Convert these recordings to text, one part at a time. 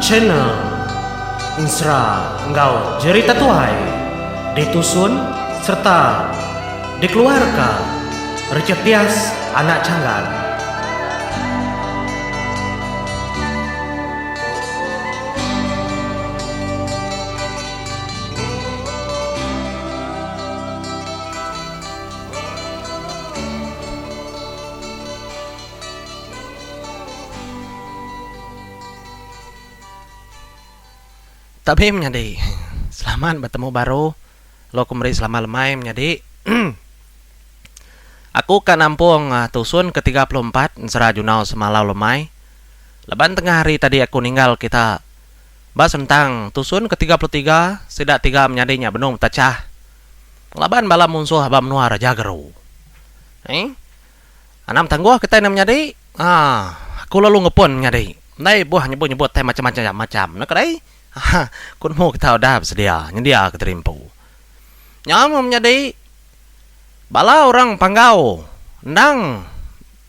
channel Insra Engkau Jerita Tuai ditusun serta dikeluarkan Recetias Anak Canggan. Tapi menjadi selamat bertemu baru. Lo kembali selama lemai menjadi aku kan nampung tusun ke-34 Insra Junau semalau lemai. Leban tengah hari tadi aku ninggal kita bahas tentang tusun ke-33 sidak 3 menjadinya benung tacah. Leban bala musuh abam nuar Raja Geru. Anam tangguh kita ini menjadi aku lalu ngepun menjadi. Nai buah nyebut-nyebut teh macam-macam. Nak kedai kun mau kita udah bersedia nyedia keterimpu nyam menjadi bala orang panggau ndang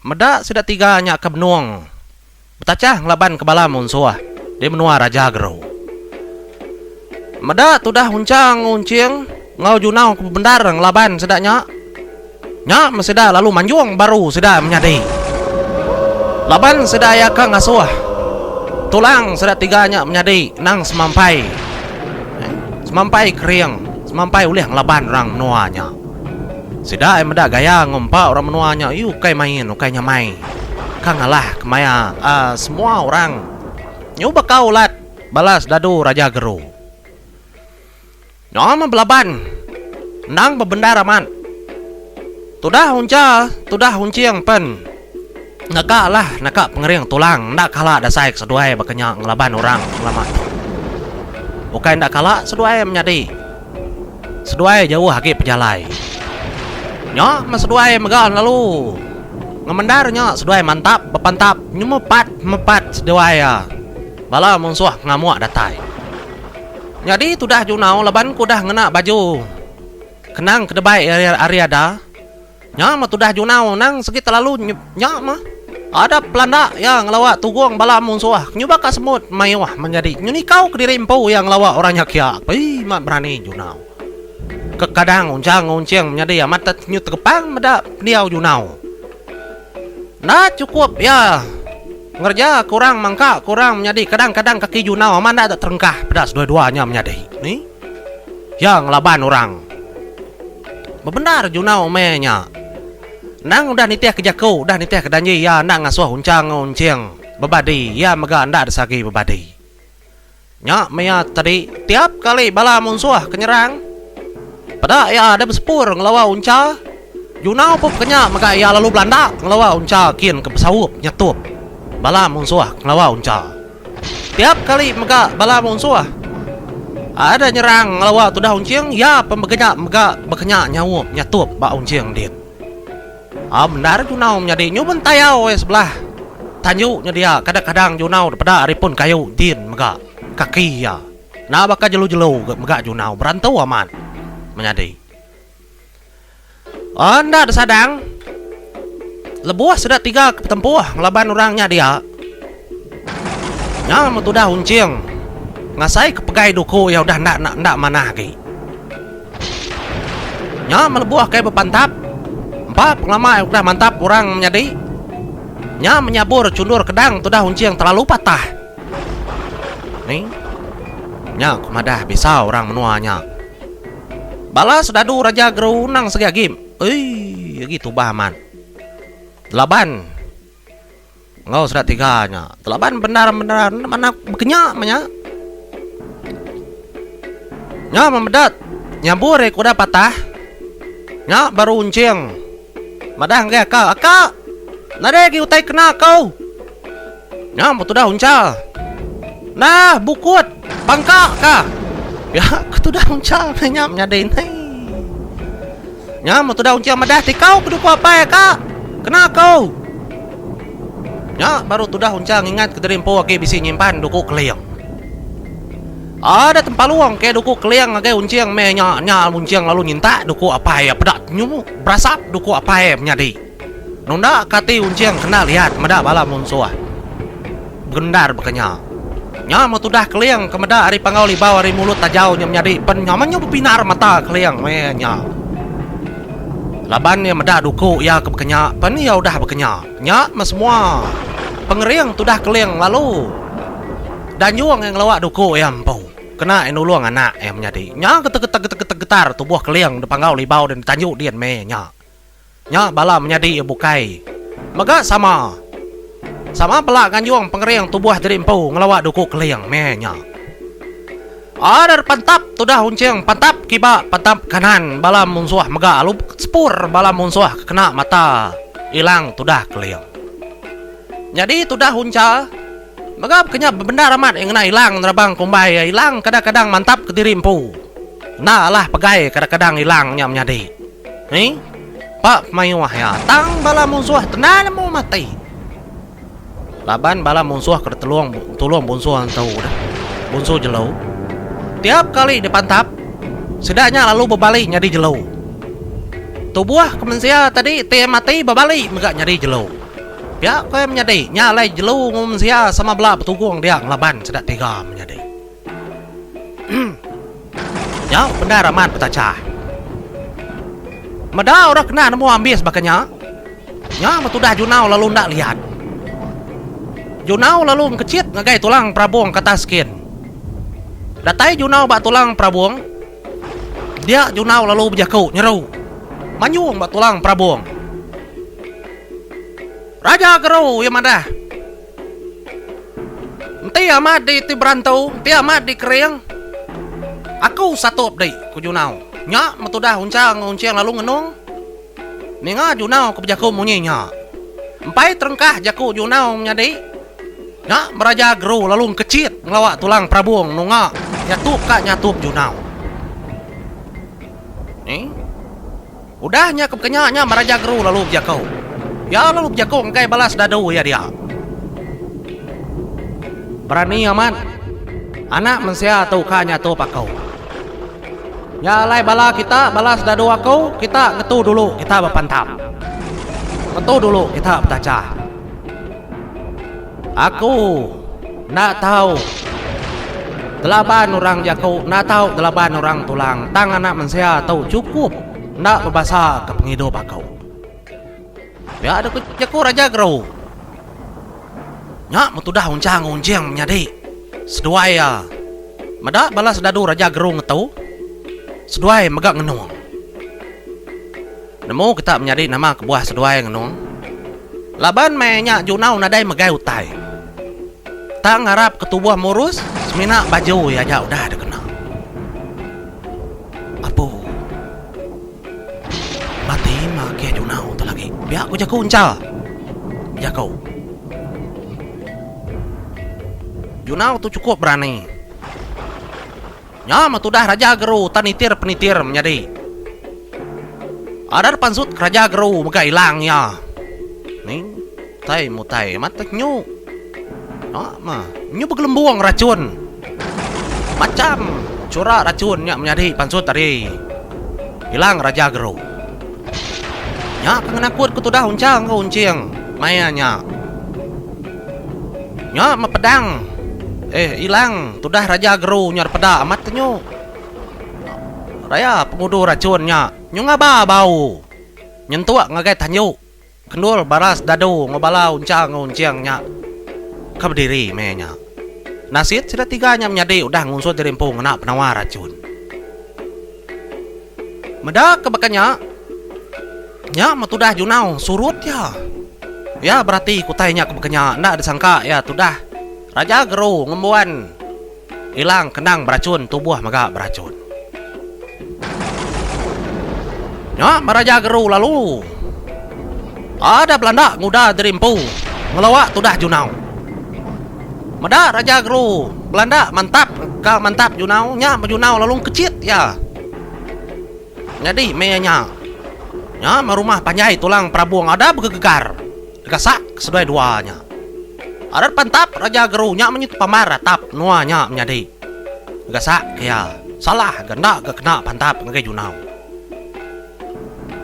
medak sudah 3 nyak ke benuang betacah ngelaban ke bala munsuah di menua Raja Geru medak tudah huncang uncing ngau junau ke bendar ngelaban sedaknya nyak meseda lalu manjuang baru sudah menjadi laban sedaya ka ngasuah tulang sedat 3 nyak menjadi nang semampai kering semampai ulih ngelaban orang menuanya sida meda gaya ngompa orang menuanya yu kai main ukai nyamai kang alah kemaya semua orang nyoba kaulat balas dadu Raja Geru nyama belaban nang bebendar aman tudah hunciang pen Naka pengering tulang ndak kala ada saik seduai bakanya ngelaban orang ngelamat. Bukan ndak kala seduai menjadi. Seduai jauh haki pejalai. Nya meseduai megal lalu. Ngemendarnya seduai mantap bepantap mepat seduai ya. Bala musuh ngamuak datai. Jadi tudah junau leban kudah ngena baju. Kenang kedebai ariada. Nya mah tudah junau nang segitu lalu nya mah ada pelanda yang ngelawak tugung bala musuh nyoba ka semut maiwah menjadi nyuni kau ke diri empau yang ngelawak orangnya kia mak berani junau kekadang uncang menjadi amat nyut kepang meda diau junau nah cukup ya ngerja kurang mangka kurang menjadi kadang-kadang kaki junau aman ada terengkah pedas dua-duanya menjadi nih yang ngelaban orang bebenar junau menya nang udah nitiah kejaku, udah nitiah kedanji ya nang ngasuh uncang bebadi ya mega anda ada sagi bebadi nya maya tadi tiap kali bala musuh kenyerang pada ya ada bersepur ngelawa unca junau pup kenya mega ya lalu Belanda ngelawa unca kian ke pesawup nyetup bala musuh ngelawa unca tiap kali mega bala musuh ada nyerang ngelawa tudah uncing ya pembegenya mega bekenya nyawup nyetup ba uncing dit benar junau menjadi nyuben tayau sebelah tanjuknya dia kadang-kadang junau pada aripun kayu din mega kaki ya nah bakal jelu-jelu mega junau berantau aman menjadi anda ada sadang lebuah sudah 3 ketempuh ngelaban orangnya dia nya mau tudah uncing ngasai kepegai duku ya udah ndak mana lagi nya melebuah kayak bepantap lama udah mantap orang menjadi nya menyabur cundur kedang tudah hunci yang terlalu patah nih nya kumadah bisa orang menuanya balas dadu Raja Geru nang segiagim gitu bahaman delapan ngau sudah 3 nya delapan benar mana bekenya manya nya memedat nyabur kuda patah nya baru uncing madang gaya aka nade gi utai kena kau nya mau tudah uncal nah bukut pangka ka ya tudah uncal nya nyadain nya mau tudah uncal madah ti kau kudu ku apa ya ka kena kau nya baru tudah uncal ngingat keterimpo age bisi nyimpan duku keliang ada tempat luang kayak duku keliang age unciang nya unciang lalu nyinta duku apa ya pedak nyumu berasap duku apa ya menjadi nunda kati unciang kena lihat meda bala musuh gendar bekenya Nya matudah keliang kemeda ari pangau libau ari mulut tajau nya menjadi pen nyamannya bepinar mata keliang me nya. Laban nya meda duku ya ke bekenya pen ya udah bekenya. Nya semua pengeriang tudah keliang lalu. Dan juang yang lawak duku ya empau. Kena enuluang anak yang menjadi. Nya getar tubuh keliang di pangau libau dan tanjuk dian me nya. Nya bala menjadi bukai. Maga sama pelak ganjuang pengeriang tubuh dari empau ngelawak duku keliang me nya. Adar pantap tudah hunceng pantap kiba pantap kanan bala munsuah maga alu spur bala munsuah kena mata hilang tudah keliang. Jadi tudah hunca magap kenya benda ramat yang kena hilang nerabang kumbai hilang kadang-kadang mantap ke diri empu. Nah lah pegai kadang-kadang hilangnya menjadi. Pak mayuah ya tang bala munsuah tenan mau mati. Laban bala munsuah ke tulung bunsuah tahu dah. Bunsuh jelau. Tiap kali dipantap sedaknya lalu berbalik nyadi jelau. Tubuh kemensia tadi tiap mati berbalik megak nyadi jelau. Ya, kau yang menjadi nyalai jelu ngomong sia sama belah betugung dia ngelaban sedak tiga menjadi. Ya, benda ramat petacah. Meda orang kena nemu ambis bakanya. Ya, matudah junau lalu ndak lihat. Junau lalu ngecit ngagai tulang prabuang kata skin. Datai junau bak tulang prabuang. Dia junau lalu berjakau nyeru. Manyung bak tulang prabuang. Raja Gerau yang mana? Enti amat di berantau, enti amat di kering. Aku satu update ku junau. Nya matudah uncang lalu ngenung. Ninga junau ku berjaku munyinya. Empai terengkah jaku junau menjadi. Nya Raja Gerau lalu kecit ngelawak tulang prabuang nunga. Nyatup junau. Udahnya kepekenyanya Raja Gerau lalu berjaku. Ya lalu berjakung kai balas dadu ya dia. Berani aman. Anak mensia atau kanya tu pakau. Ya lai bala kita balas dadu aku, kita ngetu dulu kita berpantap. Ngetu dulu kita bertacah. Aku nak tahu delapan orang jaku, nak tahu delapan orang tulang. Tang anak mensia tahu cukup nak berbahasa ke penghidup aku. Ya ada jaku Raja Gerau. Nya matudah uncang menjadi. Seduai ya. Mada balas dadu Raja Gerau ngetau. Seduai megak ngenung. Nemu kita menjadi nama kebuah seduai ngenung. Laban nya junau nadai megai utai. Tak ngarap ketubuh murus, semina baju ya aja udah ada kena. Apu. Mati makia junau tu lagi. Biar aku jago uncal. Jago. Junau tu cukup berani. Nya matudah Raja Gerau tanitir penitir menjadi. Ada pansut Raja Gerau mega hilangnya. Nih, tai mutai mata nyu. Nyu begelembung racun. Macam curah racunnya menjadi pansut tadi. Hilang Raja Gerau. Nya pengenakut ku tudah uncang ku uncing mayanya. Nya mapedang. Hilang tudah Raja Gerau nyar peda amat nyu. Raya pengudu racunnya. Nyu ngaba bau. Nyentuak ngagai tanyu. Kendul baras dadu ngobala uncang uncingnya. Kaberdiri menya. Nasit sudah tiganya menjadi udah ngunsut dari empung nak penawar racun. Medak kebakannya. Ya matudah junau surut ya. Ya berarti kutainya kebekenya ndak disangka ya tudah Raja Gerau ngembuan hilang kenang beracun tubuh maga beracun. Ya Raja Gerau lalu ada Belanda muda dari empu ngelawak tudah junau. Meda Raja Gerau Belanda mantap junau nya junau lalu kecit ya. Jadi meyanya ya merumah panjai tulang prabuang ada bergegar degasak sedua duanya. Ada pantap Raja Gerau nya menyut pamar tap nuanya menjadi degasak ya salah ganda ke kena pantap ngagai junau.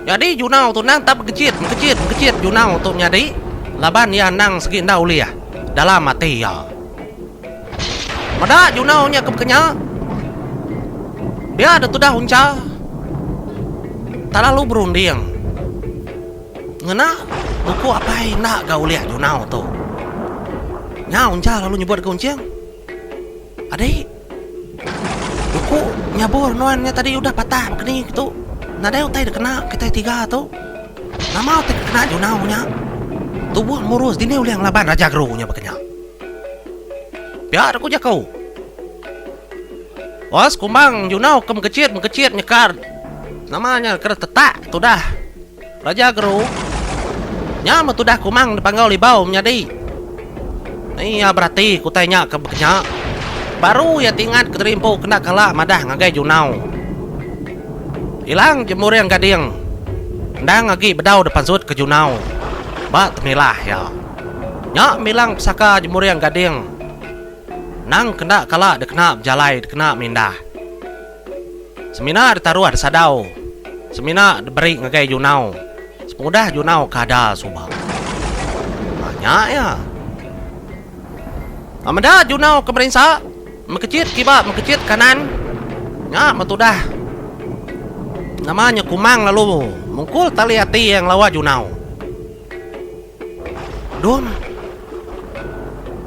Jadi junau tu nang tap kecit junau tu menjadi laban ya nang segi ndau liah dalam mati ya. Mada junau nya kenya. Dia ada tudah unca. Tak lalu berunding. Ngena buku apa nak kau lihat junau tu. Nya unca lalu nyebut ke unciang. Adik. Buku nyabur nuannya tadi udah patah begini gitu. Nada utai kena kita tiga tu. Nama utai kena junau nya. Tubuh murus dini uliang laban raja geru nya bekenya. Biar aku jakau. Was kumang junau mengkecit nyekar. Namanya ker tetak tu dah. Raja geru. Nya mah tu dah kumang dipanggau libau menjadi. Iya berarti ku tanya ke bekenya. Baru ya tingat keterimpo kena kalah madah ngagai junau. Hilang jemur yang gading. Ndang lagi bedau depan sud ke junau. Ba temilah ya. Nya milang pesaka jemur yang gading. Nang kena kala dekena jalai dekena mindah. Semina ditaruh ada sadau. Semina diberi ngagai junau. Semudah junau kada subang. Banyak ya. Amada junau kemerisa. Mekecit kiba mekecit kanan. Nya matudah. Namanya kumang lalu mungkul tali hati yang lawa junau. Dum.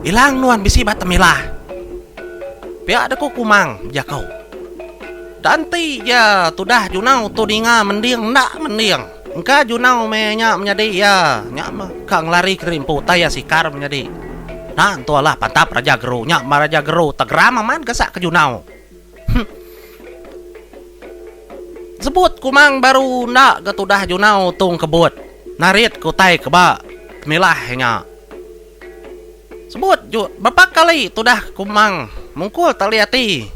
Hilang nuan bisi batamilah. Pihak ada ku kumang jakau. Danti ya tudah junau tu dinga mendiang nak mendiang. Engka junau menya menjadi ya nya kang lari kerimpu taya sikar menjadi. Nah tu lah pantap raja geru nya maraja geru tegrama man kesak ke junau. Sebut kumang baru nak ke tudah junau tung kebut. Narit ku tai keba milahnya. Sebut berapa kali tudah kumang mungkul tali hati.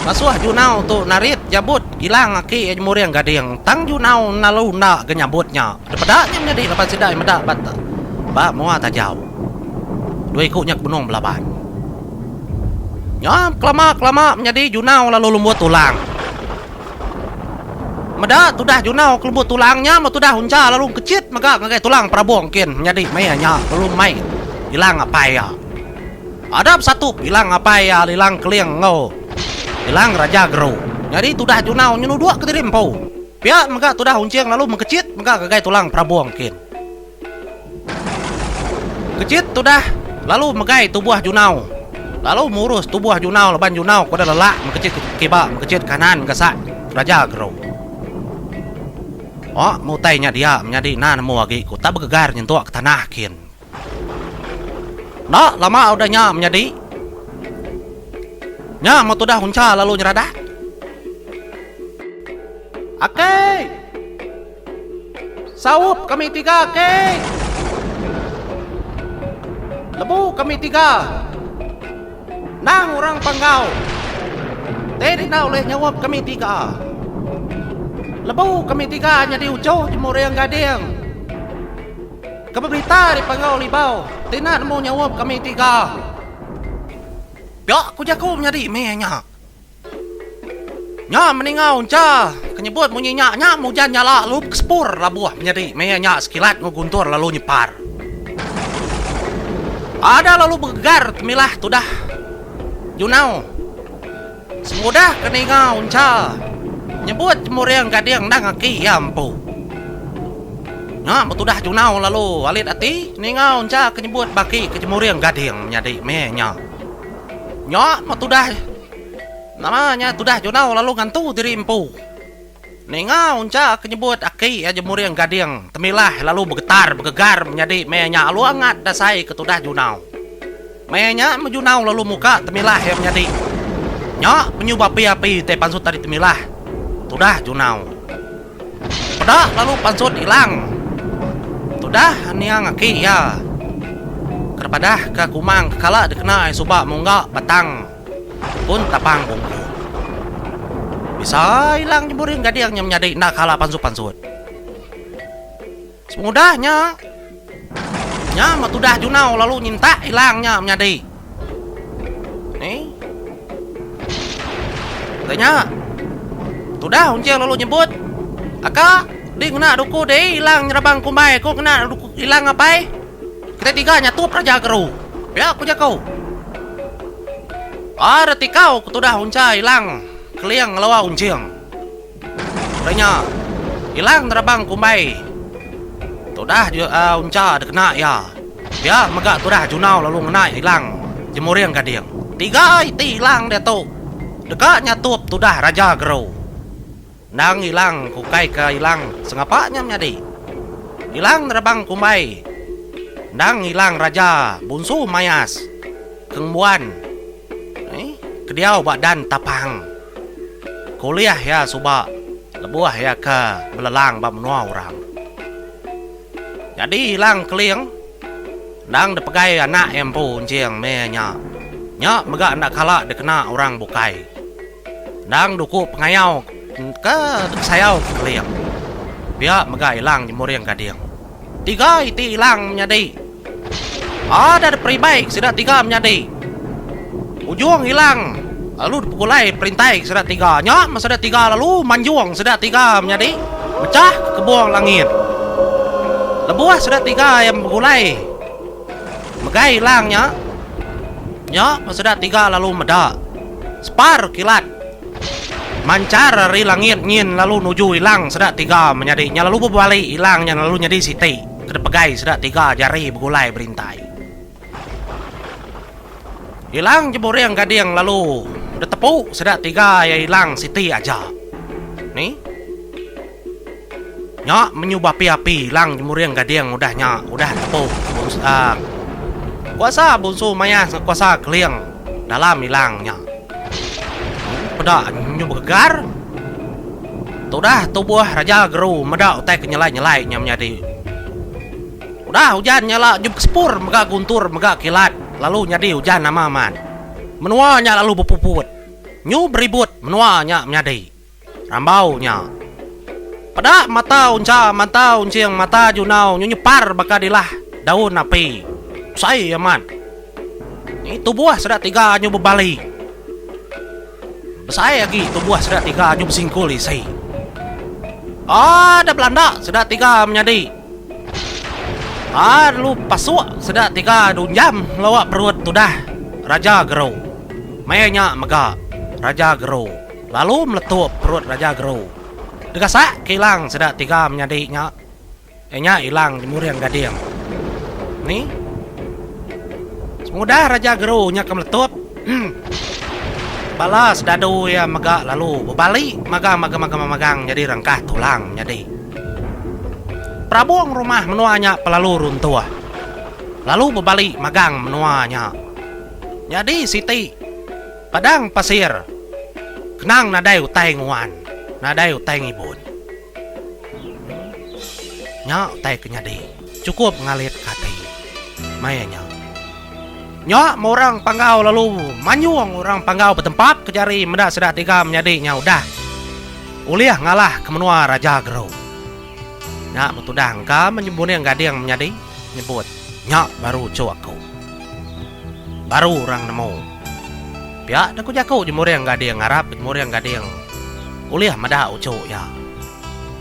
Masuah junau tu narit jabut hilang aki jemur yang gading. Tang junau nalu nak genyabutnya. Daripadanya menjadi lepas sidai medak bata. Ba mua tajau. Dua ikutnya ke benung belaban. Nya kelama menjadi junau lalu lembut tulang. Medak tudah junau kelembut tulangnya mah tudah hunca lalu kecit maka ngagai tulang prabuang kin menjadi mayanya lalu mai hilang apa ya. Ada satu hilang apa ya, hilang keliang ngau. Hilang raja geru. Jadi tudah junau nyenu dua ketirimpau. Pihak maka tudah unciang lalu mengkecit maka gagai tulang prabuang kin. Kecit tudah lalu megai tubuh junau. Lalu murus tubuh junau leban junau kuda lelak mengkecit kiba mengkecit kanan gasak raja geru. Oh, mutainya dia menjadi nan mu lagi ku tak bergegar nyentuh ke tanah kin. Nak lama udah nya menjadi. Nya mau tudah hunca lalu nyerada. Oke. Saup kami tiga, oke. Lebu kami tiga. Nang orang panggau. Tadi na oleh nyawab kami tiga. Lebu kami tiga jadi ujo jemur yang gading. Keberita di panggau libau. Tina mau nyawab kami tiga. Biak ku jaku menjadi mehnya. Nya meningau unca. Kenyebut munyi nya mujan nyala lup kespur labuah menjadi mehnya sekilat nguguntur lalu nyepar. Ada lalu bergegar temilah tudah. Junau. Semudah keningau unca. Nyebut jemur yang gading nang aki yampu. Nya betudah junau lalu alit ati ningau unca kenyebut baki ke jemur yang gading menjadi mehnya. Nya betudah namanya tudah junau lalu ngantu diri empu. Ningau unca kenyebut aki jemur yang gading temilah lalu bergegar menjadi mehnya alu angat dasai ke tudah junau. Mehnya menjunau lalu muka temilah yang menjadi. Nya penyubah api te pansut tadi temilah. Tudah junau. Pedah lalu pansut hilang. Tudah niang aki ya. Kerpadah ke kumang kala dikenai subak munggak batang. Pun tapang bungku. Bisa hilang jemuring gadingnya menjadi nak kala pansut. Semudahnya. Nya matudah junau lalu nyinta hilangnya menjadi. Nih. Tanya. Tudah unciang lalu nyebut. Aka, di kena duku deh hilang nyerabang kumbai. Kau kena duku hilang ngapai? Kita tiga nyatup raja geru. Ya aku jakau. Ada tikau kutudah unca hilang keliang lawa unciang. Tanya hilang terabang kumbai. Tudah unca kena ya. Dia megak tudah junau lalu ngena hilang jemuriang gadiang. Tiga iti hilang dia tu. Dekatnya tup tudah Raja Gerou. Nang hilang kukai ke hilang sengapanya menjadi. Hilang terabang kumbai. Nang hilang Raja Bunsu Mayas. Kengbuan. Kediau badan tapang. Kuliah ya subak. Lebuah ya ke belelang ba menua orang. Jadi hilang keliang. Nang depegai anak empu unciang menya. Nya megak nak kalak dekena orang bukai. Nang duku pengayau ke sayau keliang. Biak megak hilang jemuriang gadiang. Tiga iti hilang menjadi. Ada peribaik sudah tiga menjadi. Ujung hilang. Lalu dipukulai perintai sudah tiga. Nyak sudah tiga lalu manjuang sudah tiga menjadi. Pecah ke buang langit. Lebuah sudah tiga yang pukulai. Megai hilangnya. Nyak sudah tiga lalu medak. Spar kilat. Mancar dari langit nyin lalu nuju hilang sudah tiga menjadi. Nya lalu berbalik hilangnya lalu jadi siti. Kedepegai sudah tiga jari bergulai berintai. Hilang jemuriang gadiang lalu udah tepuk sedak tiga ya hilang siti aja. Nih. Nyak menyubah api hilang jemuriang gadiang udahnya udah tepuk. Kuasa Bunsu Mayas kuasa keliang dalam hilangnya. Pedak nyubah gegar. Tudah tubuh Raja Gerou medak utai kenyelai-nyelai menjadi. Udah hujan nyala jub kespur megak guntur megak kilat. Lalu nyadi hujan nama man. Menuanya lalu berpuput. Nyu beribut menuanya menjadi. Rambaunya. Pada mata unciang mata junau nyu nyepar bakadilah daun api. Usai aman. Itu buah sudah tiga nyu berbalik. Besai lagi itu buah sudah tiga nyu bersingkul isai. Ada Belanda sudah tiga menjadi. Lu pasuk sedak tiga dunjam lawak perut tudah Raja Gerou. Mayanya megak Raja Gerou. Lalu meletup perut Raja Gerou. Degasak hilang sedak tiga menyadiknya. Nya hilang jemuriang gadiang. Nih. Semudah Raja Gerou nya kemeletup. Balas dadu ya megak lalu berbalik magang jadi rangkah tulang jadi. Prabuang rumah menuanya pelalu runtuh. Lalu berbalik magang menuanya. Jadi Siti padang pasir. Kenang nadai utai nguan. Nadai utai ngibun. Nya utai kenyadi. Cukup ngalit kati. Mayanya. Nya orang panggau lalu manyuang orang panggau bertempat kejari medak sedak tiga menjadinya udah. Uliah ngalah ke menua Raja Gerou. Nyak betudah engkau menyebut yang gading menjadi nyebut nyak baru cu aku baru orang nemu pihak dah ku jaku jemur yang gading ngarap jemur yang gading uliah madah ucu ya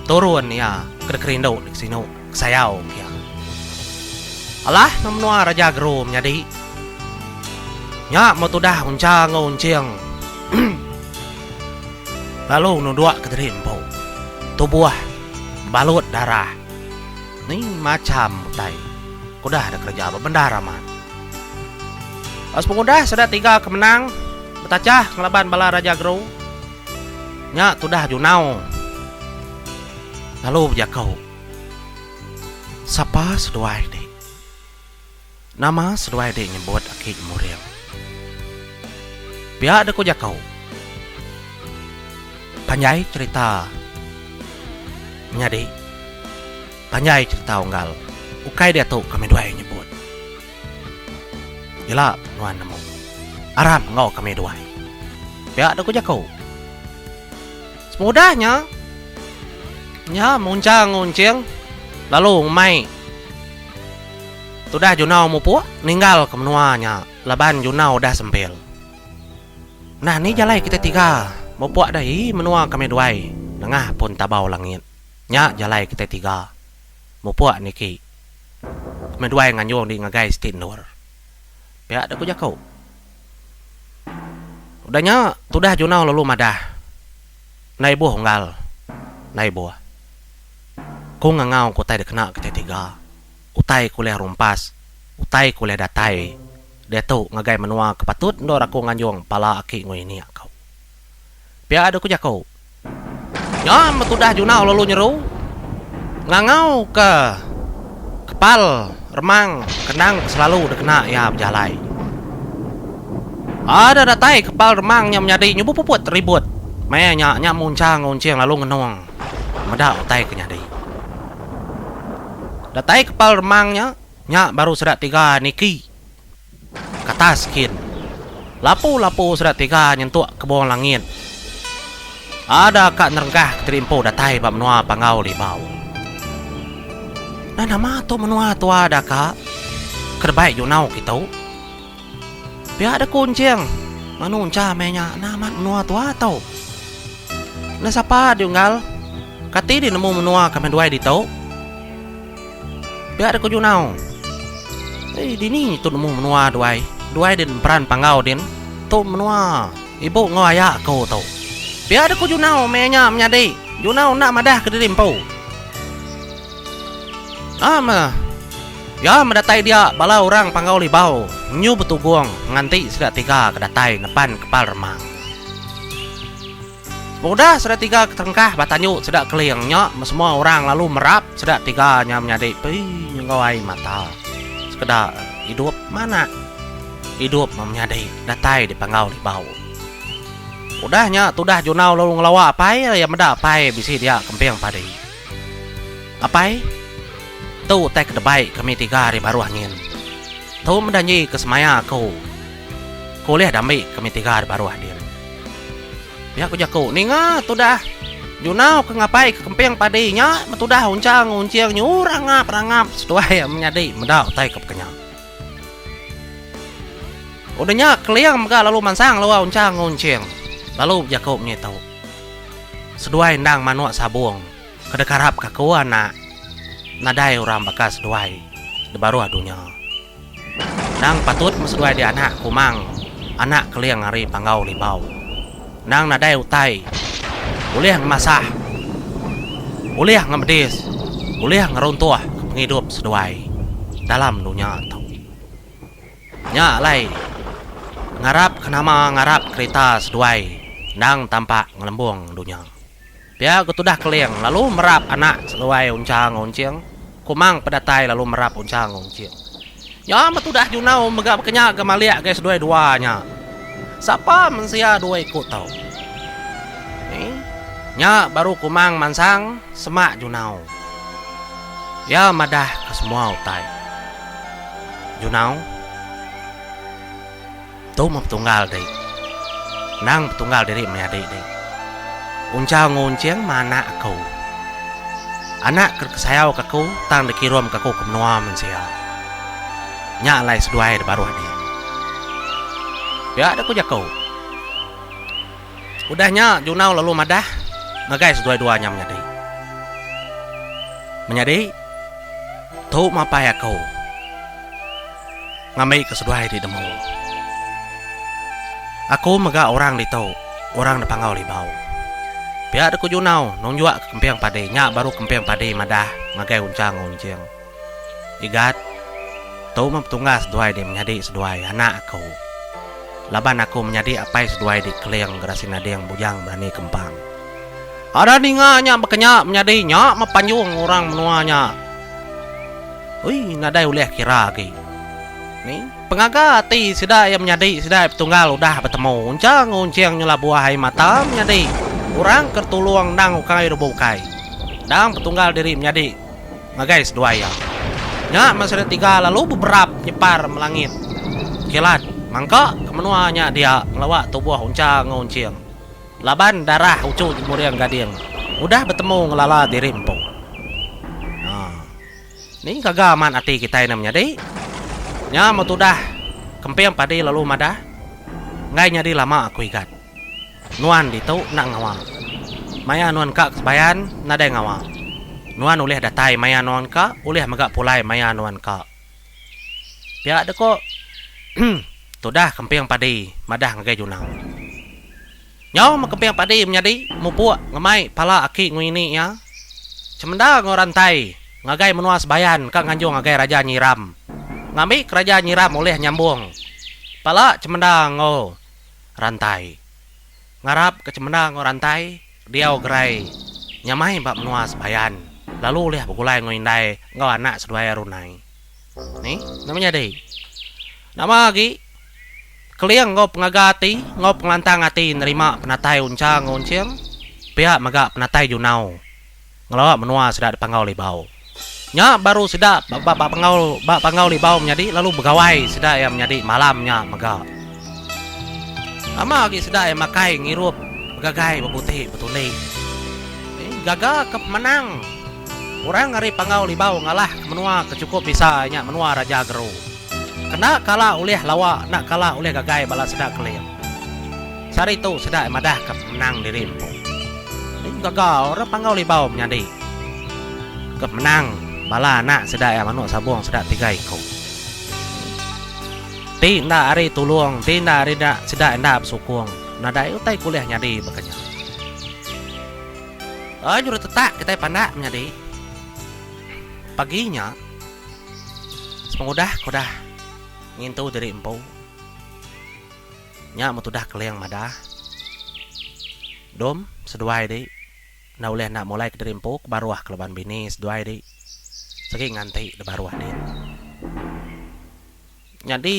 turun ya kerindo di sini sayau ya alah menua Raja Gerou menjadi nyak betudah uncang unciang lalu nudua ke terimpo tubuh balut darah. Ni macam mutai. Kudah ada kerja apa bendara man. Pas pengudah sudah tiga kemenang. Betacah ngelaban bala Raja Gerou. Nya tudah junau. Lalu jakau. Sapa seduai dek. Nama seduai dek nyebut akik muriang. Biar ada ku jakau. Panjai cerita menjadi panjai cerita unggal ukai dia tu kami dua nyebut ila nuan nemu aram ngau kami dua pihak ada ku jakau semudahnya nya muncang unciang lalu mai tudah junau mupu ninggal ke menuanya laban junau dah sempil nah ni jalai kita tiga mupu dahi menua kami dua nengah pun tabau langit nya jalai kita tiga mupuak niki medua nganyong di ngagai stinor pihak ada ku jakau Udahnya tudah junau lalu madah. Nai buah unggal. Nai buah. Ku ngangau ku tai dekena ketiga. Utai kuliah rumpas. Utai kuliah datai. Dia tu ngagai menua kepatut ndor aku nganjong pala aki ngoi ini kau. Pia ada ku jakau. Ya metudah junau lalu nyeru. Ngangau ke kepal remang kenang selalu dekena ya berjalai. Ada datai kepal remangnya menjadi nyubu puput ribut. Maya nya muncang ngonceng lalu ngenong. Meda utai kenyadi. Datai kepal remangnya nya baru sedak 3 niki. Kata skin. Lapu-lapu sedak 3 nyentuk ke bawah langit. Ada kak nerengkah keterimpo datai bab menua pangau libau. Nah nama tu menua tu ada kak. Kerbaik junau kita. Pihak ada kuncing. Manunca menya nama menua tu atau. Nah siapa diunggal? Kati di nemu menua kami dua di tau. Pihak ada kujunau. Di ni tu nemu menua dua. Dua din peran pangau din. Tu menua. Ibu ngoyak kau tau. Pihak ada kujunau menya menyadi. Junau nak madah ke dirimpo. Ya mendatai dia bala orang pangau libau. Nyu betuguang nganti sedak 3 kedatai nepan kepal remang. Mudah sedak 3 keterengkah batanyu sedak keliangnya semua orang lalu merap sedak 3 nya menyadi pi nyengawai mata. Sekedar hidup mana? Hidup menyadi datai di pangau libau. Udahnya tudah junau lalu ngelawa apai ya meda apai bisi dia kempeng padi. Apai? Tu tek debai kami 3 hari baru angin. Tu mendanyi ke semaya aku. Kuliah damai kami 3 hari baru hadir. Pihak ku jaku ninga tudah junau ke ngapai ke kempeng padinya metudah uncang unciang nyurang rangap sesuai menyadi meda utai ke kenyang. Udahnya keliang mega lalu mansang lawa uncang unciang. Lalu Jakob ni tahu. Seduai ndang manuak sabung. Kedekarap kaku anak. Nadai orang bakas seduai. De baru adunya. Nang patut meseduai di anak kumang. Anak keliang hari panggau libau. Nang nadai utai. Uliah ngemasah. Uliah ngemedis. Uliah ngeruntuh ke penghidup seduai. Dalam dunia tahu. Nya lai. Ngarap kenama ngarap kereta seduai. Nang tampak ngelembung dunia. Dia ketudah keliang lalu merap anak seluai uncang unciang. Kumang pedatai lalu merap uncang unciang. Ya metudah junau megap kenyak gemaliak guys dua-duanya. Siapa mensia dua ikut tahu. Nya baru kumang mansang semak junau. Ya madah ke semua utai. Junau. Tu memptunggal deh. Nang tunggal diri menyadi deh. Uncang ngunciang mana aku. Anak kesayau kaku tang dikirim kaku ke menua mensia. Nya lai seduai baru hadir. Ya ada ku jakau. Udahnya junau lalu madah. Ngagai sedua-duanya menyadi. Menyadi. Tu mapai aku. Ngamai keseduai di demo. Aku mega orang di tau, orang di pangau libau. Pihak aku junau, nonjuak ke kempeng pade, nya baru kempeng pade madah, ngagai uncang unciang. Igat, tau memptunggas seduai di menjadi seduai anak aku. Laban aku menjadi apai seduai di keliang gerasin ada yang bujang berani kempang. Ada ninganya bekenya menjadi nya mepanjung orang menuanya. Wih, nadai uleh kira lagi. Nih, pengaga hati sudah yang menjadi sudah tunggal udah bertemu uncang unciang nyala buah hai mata menjadi orang kertuluang nang ukai rubukai dang petunggal diri menjadi ngagai dua yang nya masih 3 lalu beberapa nyepar melangit kilat mangka kemenuanya dia ngelawak tubuh uncang unciang laban darah ucu muriang gading udah bertemu ngelala diri empu. Nah, ini kagaman hati kita ini menjadi nya metudah kempeng padi lalu madah ngai nyadi lama aku ikat nuan ditu nak ngawang maya nuan ka kebayan nadai ngawang nuan ulih datai maya nuan ka ulih megak pulai maya nuan ka pihak deko tudah kempeng padi madah ngai junau Nyaw makepeng padi menjadi mupuk ngemai pala aki nguini ya. Cemenda ngorantai ngagai menua sebayan kang nganjung ngagai raja nyiram. Ngambi kerajaan nyiram oleh nyambung. Pala cemenda ngo rantai. Ngarap ke cemenda ngo rantai diau gerai nyamai bab menua sebayan. Lalu oleh begulai ngoindai ngau anak seduai runai. Nih namanya deh. Nama lagi keliang ngop ngagati, ngop ngelantang ati nerima penatai uncang ngonceng, pihak magak penatai junau. Ngelawak menua sudah dipangau libau. Nya baru sudah bak pangau libau menjadi lalu begawai sudah yang menjadi malamnya magak. Ama lagi sudah yang makai ngirup begagai beputih betulih. Gagal ke menang. Orang hari pangau libau ngalah menua kecukup bisa nya menua raja geru. Kena kalah oleh lawa, nak kalah oleh gagai bala sedak keliang. Sari itu sedak madah ke menang di rimpo. Ini gagal orang pangau libau menjadi ke menang bala anak sedak yang manuk sabung sedak 3 ekor. Tinda hari tulung, tinda hari nak sedak enda bersukung. Nadai utai kuliah nyadi bekanya. Nyuruh tetak kita pandak menjadi. Paginya sepengudah kudah ngintu dari empu nya mutudah keliang madah dom seduai deh na oleh nak mulai ke dari empu baruah keleban bini seduai deh segi nganti de baruah deh jadi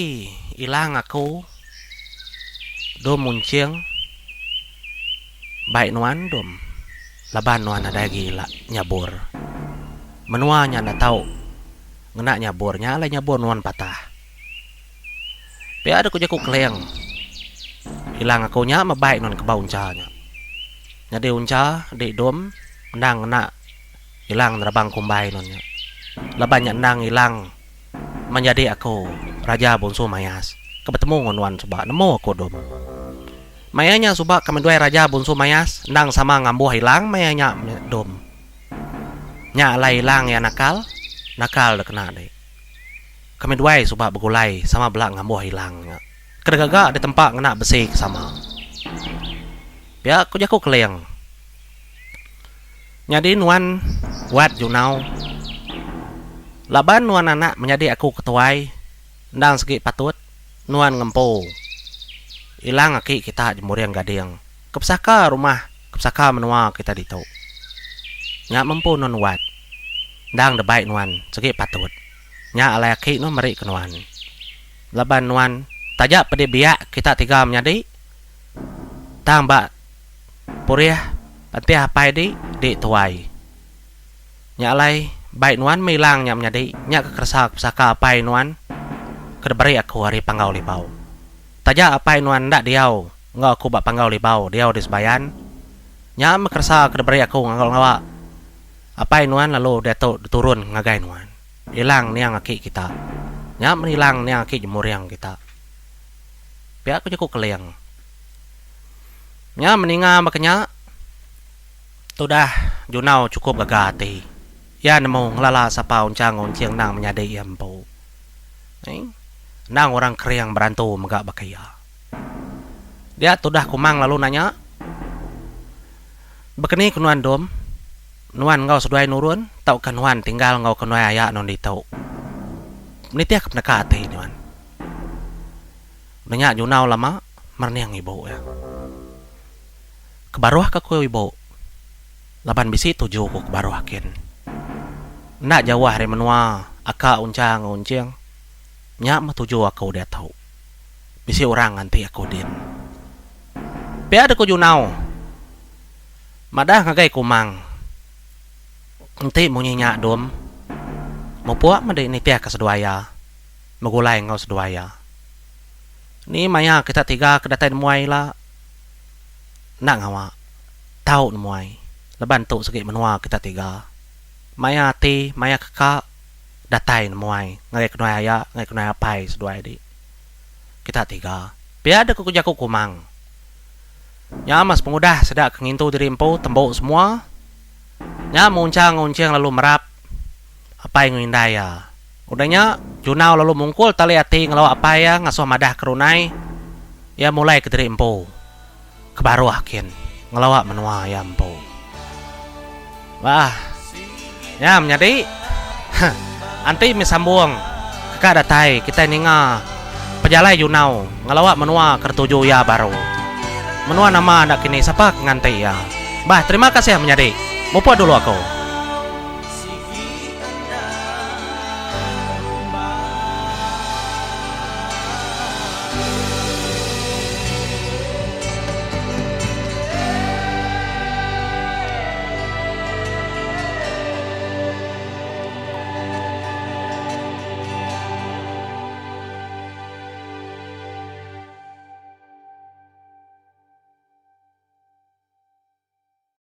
ilang aku dom muncing baik nuan dom laban nuan ada gila nyabur menuanya na tahu ngena nyaburnya lah nyabur nuan patah. Pia ada kujaku keleng. Hilang aku nya mabaik non kebau uncanya. Nyadi unca di dom ndang nak hilang nerabang kumbai nonnya. Labannya ndang hilang menjadi aku raja bungsu Mayas. Kebetemu ngonuan subak nemu aku dom. Mayanya subak kami dua raja bungsu Mayas ndang sama ngambuh hilang mayanya dom. Nya lai hilang ya nakal dah kena deh. Kami dua subak begulai sama belak ngambuh hilangnya. Kedegagak di tempat ngena besik sama. Ya aku jaku keleng. Nyadi nuan wat junau. Laban nuan anak menjadi aku ketuai. Ndang segi patut nuan ngempo. Hilang aki kita jemuriang gading. Kepsaka rumah, kepsaka menua kita ditau. Nyak mempu non wat. Ndang debaik nuan segi patut. Nya alai aki no meri kenuan. Laban nuan tajak pede biak kita tiga menjadi. Tambak puriah panti hapai di tuai. Nya alai baik nuan milang nya menjadi. Nya kekersa pusaka apai nuan. Kedebari aku hari pangau libau. Tajak apai nuan ndak diau. Ngau aku bak pangau libau diau di sebayan. Nya mekersa kedebari aku ngawak. Apai nuan lalu dia turun ngagai nuan. Hilang niang aki kita. Nya menilang niang aki jemuriang kita. Pihak aku cukup keliang. Nya meninga makanya. Tudah junau cukup gagati. Ya nemu ngelala sapa uncang unciang nang menyadai empu. Nang orang keriang berantu megak bakaya. Dia tudah kumang lalu nanya. Bekeni kenuan dom. Nuan ngau seduai nurun, tau kan nuan tinggal ngau kenuai ayak non ditau. Menitia ke penekati nuan. Banyak junau lama, merniang ibu ya. Kebaruah ke kue ibu. Laban bisi tujuh ku kebaruakin. Nak jauh hari menua, aka uncang unciang. Nyak metuju aku dia tahu. Bisi orang nanti aku din. Pia ada ku junau. Madah ngagai kumang. Nanti mau nyenyak dom. Mau puak mendek ni tiak ke seduaya. Megulai ngau seduaya. Ni maya kita tiga kedatain muai lah. Nak ngawa. Tahu muai. Leban tu segi menua kita tiga. Maya ti, maya kakak. Datai muai. Ngai kenai ayak, ngai kenai apai seduai di. Kita tiga. Biar ada kukujaku kumang. Ya mas pengudah sedak kengintu diri empu tembok semua. Nya muncang lalu merap. Apa yang ngindaya. Udahnya junau lalu mungkul tali hati ngelawak apa ya ngasuh madah kerunai. Ya mulai ke diri empu. kebaru akin ngelawak menua yampo. Wah, ya menjadi anti misambung kakak datai kita ninga pejalai Yunau ngelawak menua kertuju ya baru. Menua nama anak kini siapa ngantai ya. Bah, terima kasih ya menjadi. Mupo dulu aku.